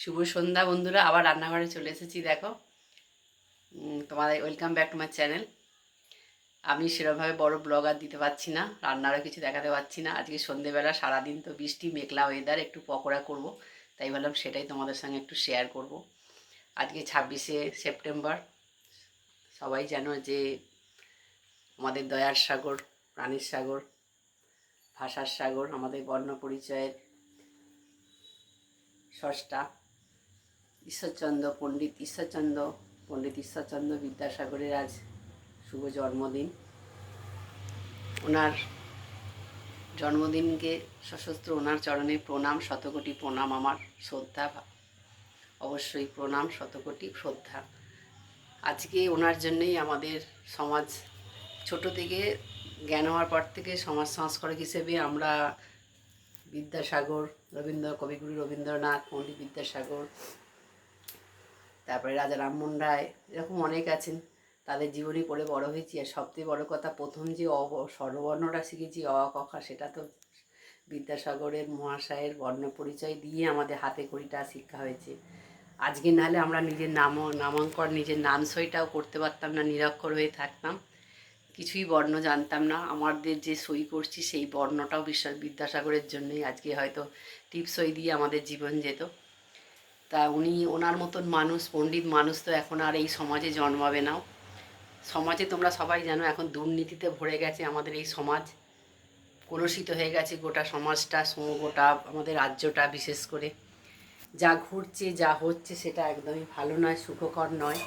শুভ সন্ধ্যা বন্ধুরা, আবার রান্নাঘরে চলে এসেছি। দেখো, তোমাদের welcome back to my channel. আমি সেরকমভাবে বড় ব্লগ আর দিতে পারছি না, রান্নারও কিছু দেখাতে পারছি না। আজকে সন্ধেবেলা সারাদিন তো বৃষ্টি মেঘলা ওয়েদার, একটু পকোড়া করব, তাই ভাবলাম সেটাই তোমাদের সঙ্গে একটু শেয়ার করব। আজকে 26শে সেপ্টেম্বর। সবাই জানো যে আমাদের দয়ার সাগর, প্রাণীর সাগর, ভাষার সাগর, আমাদের বর্ণ পরিচয়ের স্রষ্টা পণ্ডিত ঈশ্বরচন্দ্র বিদ্যাসাগরের আজ শুভ জন্মদিন। ওনার জন্মদিনকে সশস্ত্র ওনার চরণে প্রণাম, শতকোটি প্রণাম, আমার শ্রদ্ধা, অবশ্যই প্রণাম, শতকোটি শ্রদ্ধা। আজকে ওনার জন্যই আমাদের সমাজ, ছোট থেকে জ্ঞান হওয়ার পর থেকে সমাজ সংস্কারক হিসেবে আমরা বিদ্যাসাগর, কবিগুরু রবীন্দ্রনাথ, পণ্ডিত বিদ্যাসাগর, তারপরে রাজা রামমোহন রায়, এরকম অনেক আছেন, তাদের জীবনী পড়ে বড় হয়েছি। আর সবথেকে বড় কথা, প্রথম যে স্বরবর্ণটা শিখেছি অ আ ক খ, সেটা তো বিদ্যাসাগরের মহাশয়ের বর্ণ পরিচয় দিয়ে আমাদের হাতে খড়িটা শিক্ষা হয়েছে। আজকে নাহলে আমরা নিজের নামাঙ্কন, নিজের নাম সইটাও করতে পারতাম না, নিরক্ষর হয়ে থাকতাম, কিছুই বর্ণ জানতাম না। আমাদের যে সই করছি সেই বর্ণটাও বিদ্যাসাগরের জন্যই আজকে হয়তো টিপ সই দিয়ে আমাদের জীবন যেত। তা ওনার মতন মানুষ, পণ্ডিত মানুষ তো এখন আর এই সমাজে জন্মাবে না। সমাজে তোমরা সবাই জানো এখন দুর্নীতিতে ভরে গেছে আমাদের এই সমাজ, কলুষিত হয়ে গেছে গোটা সমাজটা, গোটা আমাদের রাজ্যটা। বিশেষ করে যা ঘুরছে, যা হচ্ছে, সেটা একদমই ভালো নয়, সুখকর নয়।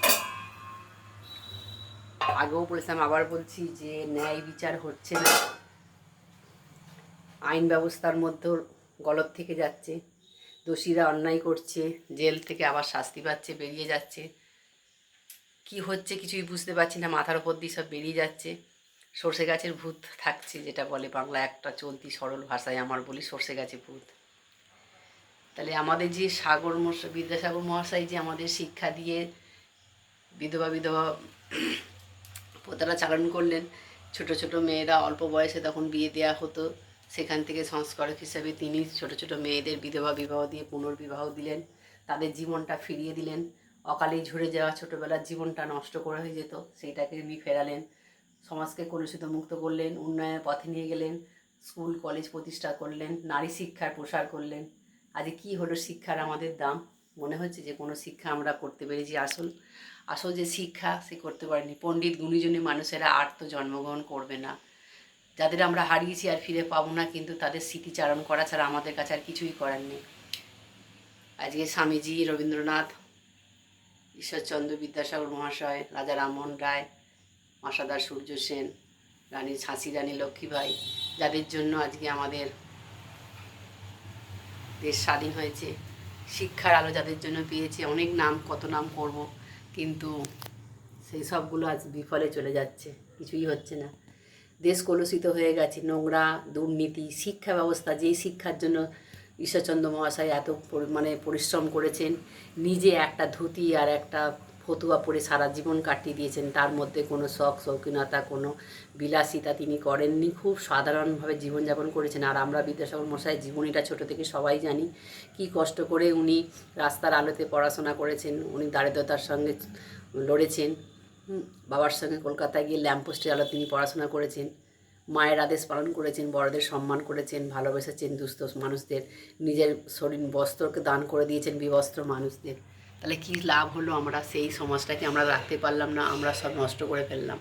আগেও বলেছিলাম, আবার বলছি যে ন্যায় বিচার হচ্ছে না, আইন ব্যবস্থার মধ্যেও গলত থেকে যাচ্ছে, দোষীরা অন্যায় করছে, জেল থেকে আবার শাস্তি পাচ্ছে, বেরিয়ে যাচ্ছে। কি হচ্ছে কিছুই বুঝতে পারছি না, মাথার ওপর দিয়ে সব বেরিয়ে যাচ্ছে। সর্ষে গাছের ভূত থাকছে, যেটা বলে বাংলা একটা চলতি সরল ভাষায় আমার বলি, সর্ষে গাছের ভূত। তাহলে আমাদের যে বিদ্যাসাগর মহাশয় যে আমাদের শিক্ষা দিয়ে বিধবা বিধবা প্রথাটা চালন করলেন, ছোট ছোট মেয়েরা অল্প বয়সে তখন বিয়ে দেওয়া হতো, সেখান থেকে সংস্কারক হিসেবে তিনি ছোট ছোট মেয়েদের বিধবা বিবাহ দিয়ে পুনর্বিবাহ দিলেন, তাদের জীবনটা ফিরিয়ে দিলেন। অকালেই ঝরে যাওয়া ছোটোবেলার জীবনটা নষ্ট করে হয়ে যেত, সেইটাকে উনি ফেরালেন, সমাজকে কলুষিত মুক্ত করলেন, উন্নয়নের পথে নিয়ে গেলেন, স্কুল কলেজ প্রতিষ্ঠা করলেন, নারী শিক্ষার প্রসার করলেন। আজকে কী হলো শিক্ষার আমাদের দাম? মনে হচ্ছে যে কোনো শিক্ষা আমরা করতে পেরেছি, আসল যে শিক্ষা সে করতে পারেনি। পণ্ডিত গুণীজনী মানুষেরা আর তো জন্মগ্রহণ করবে না, যাদের আমরা হারিয়েছি আর ফিরে পাবো না, কিন্তু তাদের স্মৃতিচারণ করা ছাড়া আমাদের কাছে আর কিছুই করার নেই। আজকে স্বামীজি, রবীন্দ্রনাথ, ঈশ্বরচন্দ্র বিদ্যাসাগর মহাশয়, রাজা রামমোহন রায়, মাসাদার সূর্য সেন, ঝাঁসি রানী লক্ষ্মীবাই, যাদের জন্য আজকে আমাদের দেশ স্বাধীন হয়েছে, শিক্ষার আলো যাদের জন্য পেয়েছে, অনেক নাম, কত নাম করব, কিন্তু সেই সবগুলো আজ বিফলে চলে যাচ্ছে, কিছুই হচ্ছে না। দেশ কলুষিত হয়ে গেছে, নোংরা, দুর্নীতি, শিক্ষা ব্যবস্থা, যেই শিক্ষার জন্য ঈশ্বরচন্দ্র মহাশয় এত পরিশ্রম করেছেন, নিজে একটা ধুতি আর একটা ফতুয়া পরে সারা জীবন কাটিয়ে দিয়েছেন, তার মধ্যে কোনো শখ শৌখিনতা, কোনো বিলাসিতা তিনি করেননি, খুব সাধারণভাবে জীবনযাপন করেছেন। আর আমরা বিদ্যাসাগর মশাইয়ের জীবনীটা ছোট থেকে সবাই জানি, কি কষ্ট করে উনি রাস্তার আলোতে পড়াশোনা করেছেন, উনি দারিদ্রতার সঙ্গে লড়েছেন, বাবার সঙ্গে কলকাতায় গিয়ে ল্যাম্পপোস্টের আলো তিনি পড়াশোনা করেছেন, মায়ের আদেশ পালন করেছেন, বড়দের সম্মান করেছেন, ভালোবেসেছেন দুস্থ মানুষদের, নিজের শরীর বস্ত্রকে দান করে দিয়েছেন বিবস্ত্র মানুষদের। তাহলে কী লাভ হলো? আমরা সেই সমাজটাকে আমরা রাখতে পারলাম না, আমরা সব নষ্ট করে ফেললাম।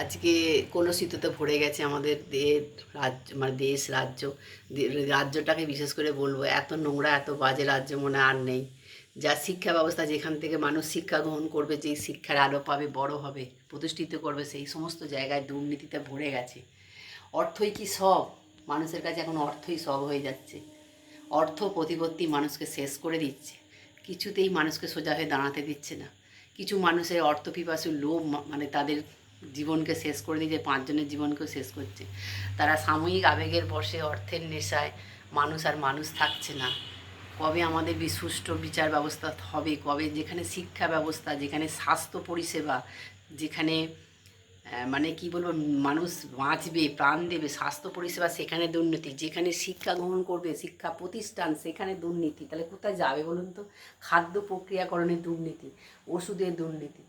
আজকে কলুষিততে ভরে গেছে আমাদের রাজ্য, দেশ, রাজ্যটাকে বিশেষ করে বলবো, এত নোংরা, এত বাজে রাজ্য মনে আর নেই। যা শিক্ষা ব্যবস্থা, যেখান থেকে মানুষ শিক্ষা গ্রহণ করবে, যেই শিক্ষার আলো পাবে, বড় হবে, প্রতিষ্ঠিত করবে, সেই সমস্ত জায়গায় দুর্নীতিতে ভরে গেছে। অর্থই কি সব? মানুষের কাছে এখন অর্থই সব হয়ে যাচ্ছে। অর্থ প্রতিপত্তি মানুষকে শেষ করে দিচ্ছে, কিছুতেই মানুষকে সোজা হয়ে দাঁড়াতে দিচ্ছে না। কিছু মানুষের অর্থপিপাসু লোভ তাদের জীবনকে শেষ করে দিয়েছে, পাঁচজনের জীবনকেও শেষ করছে। তারা সাময়িক আবেগের বশে, অর্থের নেশায় মানুষ আর মানুষ থাকছে না। কবে আমাদের সুষ্ঠু বিচার ব্যবস্থা হবে? কবে যেখানে শিক্ষা ব্যবস্থা, যেখানে স্বাস্থ্য পরিষেবা, যেখানে মানে কি বলবো, মানুষ বাঁচবে, প্রাণ দেবে, স্বাস্থ্য পরিষেবা সেখানে দুর্নীতি, যেখানে শিক্ষা গ্রহণ করবে, শিক্ষা প্রতিষ্ঠান সেখানে দুর্নীতি, তাহলে কোথায় যাবে বলুন তো? খাদ্য প্রক্রিয়াকরণের দুর্নীতি, ওষুধের দুর্নীতি,